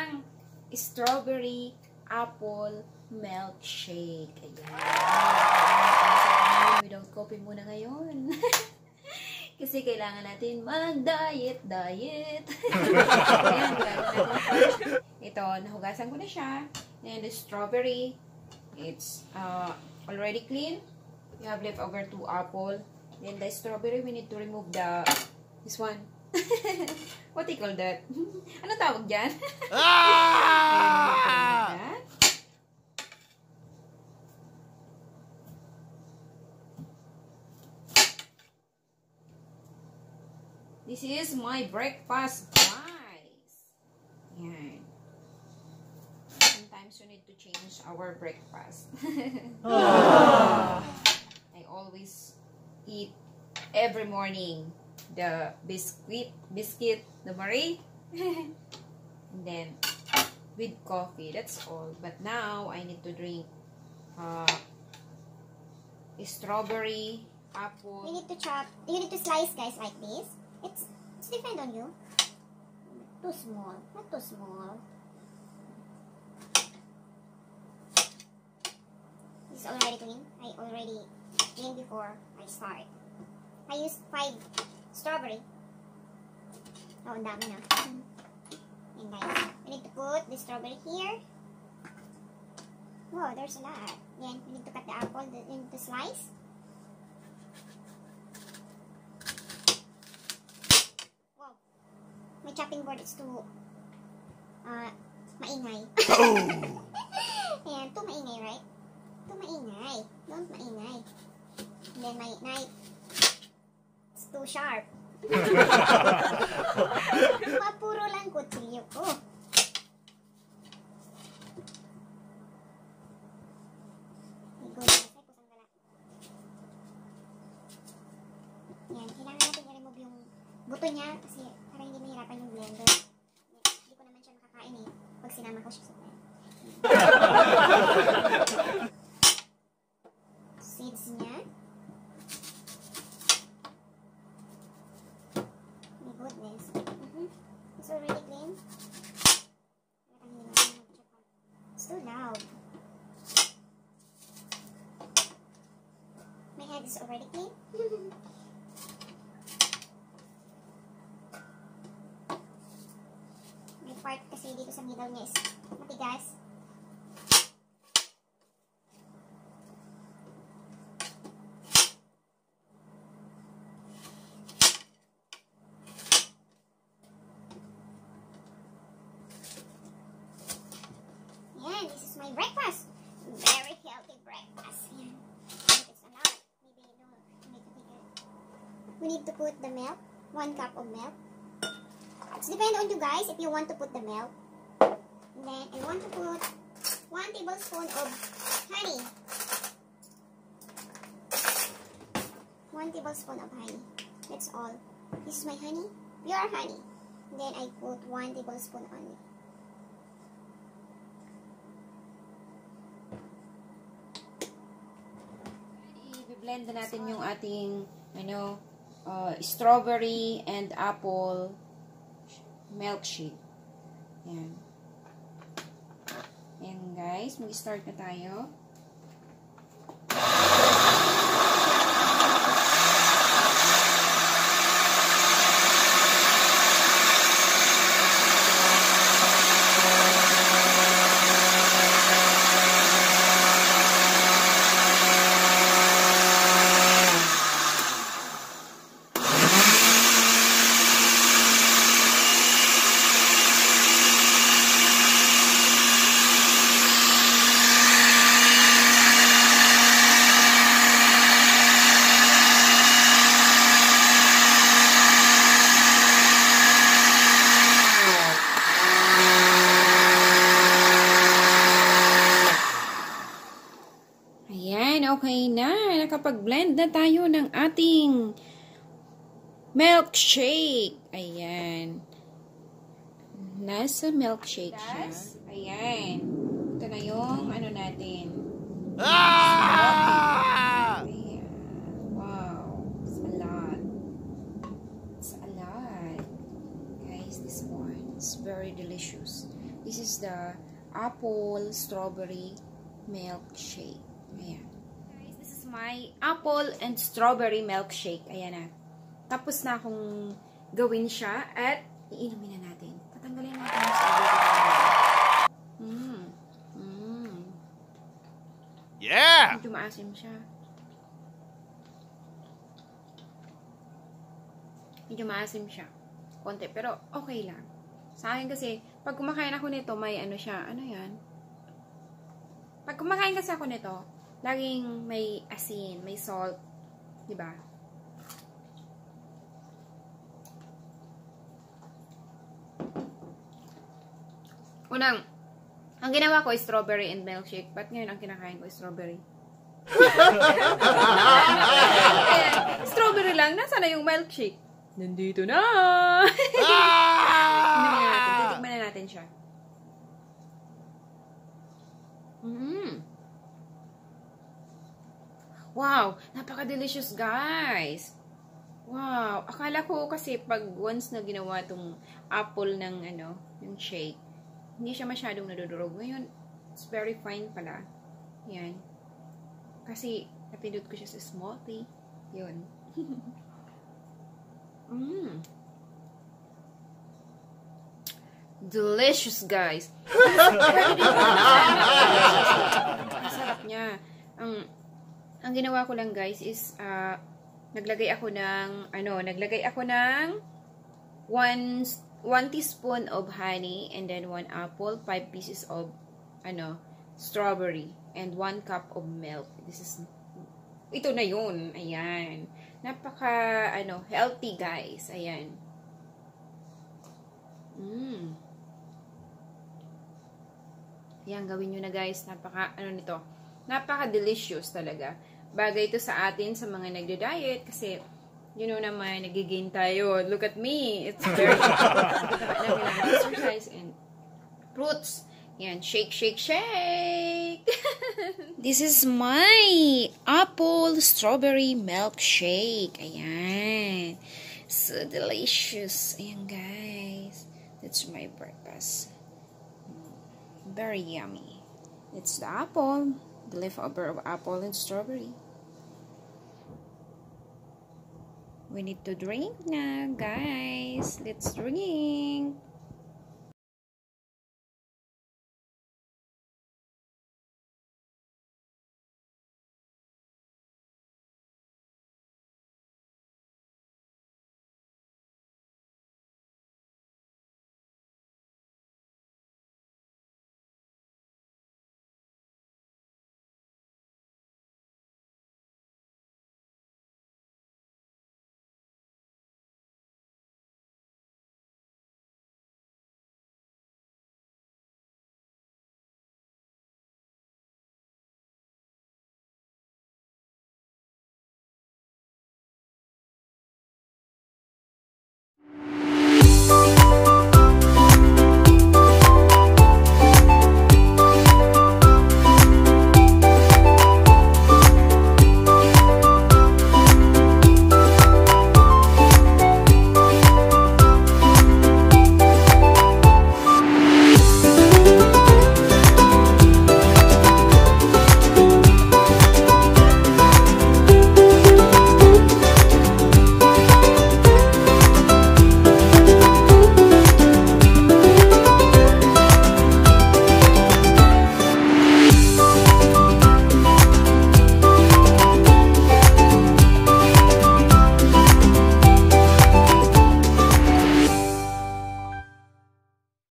ng strawberry apple milkshake. Ayan. Without coffee muna ngayon. Kasi kailangan natin mag-diet. Ayan, ito, nahugasan ko na siya. And the strawberry, it's already clean. You have leftover 2 apple. Then the strawberry, we need to remove this one. What do you call that? Ano tawag dyan? This is my breakfast, guys. Yan. Sometimes you need to change our breakfast. I always eat every morning the biscuit, the Marie, and then with coffee. That's all. But now I need to drink strawberry, apple. You need to chop. You need to slice, guys, like this. It's depend on you. Too small, not too small. This is already clean. I already cleaned before I start. I used 5 strawberry. Oh, ang dami na. And guys, we need to put the strawberry here. Wow, there's a lot. Then we need to cut the apple into slice. Wow, my chopping board is too maingay. Ayan, too maingay, right? Too maingay. Don't maingay. And then my knife, it's too sharp. Mapuro lang kutsilyo ko. Yan, kailangan natin i-remove yung buto niya kasi para hindi mahirapan yung blender. Hindi ko naman siya makakain eh pag sinama ko siya sa blender. Seeds niya. My goodness. It's already clean. It's too loud. My head is already clean. May part kasi dito sa middle niya is matigas. Yan, this is my breakfast. Very healthy breakfast. Yan. It's a lot. Maybe you don't need to take it. We need to put the milk. 1 cup of milk. It's depend on you guys if you want to put the milk. And then I want to put 1 tablespoon of honey. 1 tablespoon of honey. That's all. This is my honey. Pure honey. And then I put 1 tablespoon on it. I-blend na natin yung ating strawberry and apple milkshake. Yan. Yan guys, mag-start na tayo. Okay na. Nakapag-blend na tayo ng ating milkshake. Ayan. Nasa milkshake siya. Ayan. Ito na yung ano natin. Ayan. Wow. It's a lot. It's a lot. Guys, this one is very delicious. This is the apple strawberry milkshake. Ayan. Guys, this is my apple and strawberry milkshake. Ayan na. Tapos na akong gawin siya at iinumin na natin. Tatanggalin natin yung strawberry. Yeah! Medyo maasim siya. Medyo maasim siya. Konti, pero okay lang. Sa akin kasi, pag kumakain ako nito, may ano siya. Ano yan? Pag kumakain kasi ako nito, laging may asin, may salt. Diba? Unang, ang ginawa ko is strawberry and milkshake. Ba't ngayon ang kinakain ko is strawberry? Ayan, strawberry lang. Nasaan na yung milkshake? Nandito na! Titikman na natin siya. Wow! Napaka-delicious, guys! Wow! Akala ko kasi pag once na ginawa tong apple ng ano, ng shake, hindi siya masyadong nadudurog. Ngayon, it's very fine pala. Yan. Kasi, napindot ko siya sa smoothie. Yun. Delicious, guys. Masarap niya. Ang ginawa ko lang, guys, is, naglagay ako ng 1 teaspoon of honey, and then 1 apple, 5 pieces of, strawberry, and 1 cup of milk. Ito na yun. Ayan. Napaka, healthy, guys. Ayan. Ayan, gawin nyo na, guys. Napaka-delicious talaga. Bagay ito sa atin, sa mga nagda-diet, kasi, naman, nagigain tayo. Look at me. It's very exercise and fruits. Yan, shake, shake, shake. This is my apple strawberry milkshake. Ayan. So delicious. Ayan, guys. That's my breakfast. Very yummy. It's the apple. The leftover of apple and strawberry. We need to drink na, guys. Let's drink.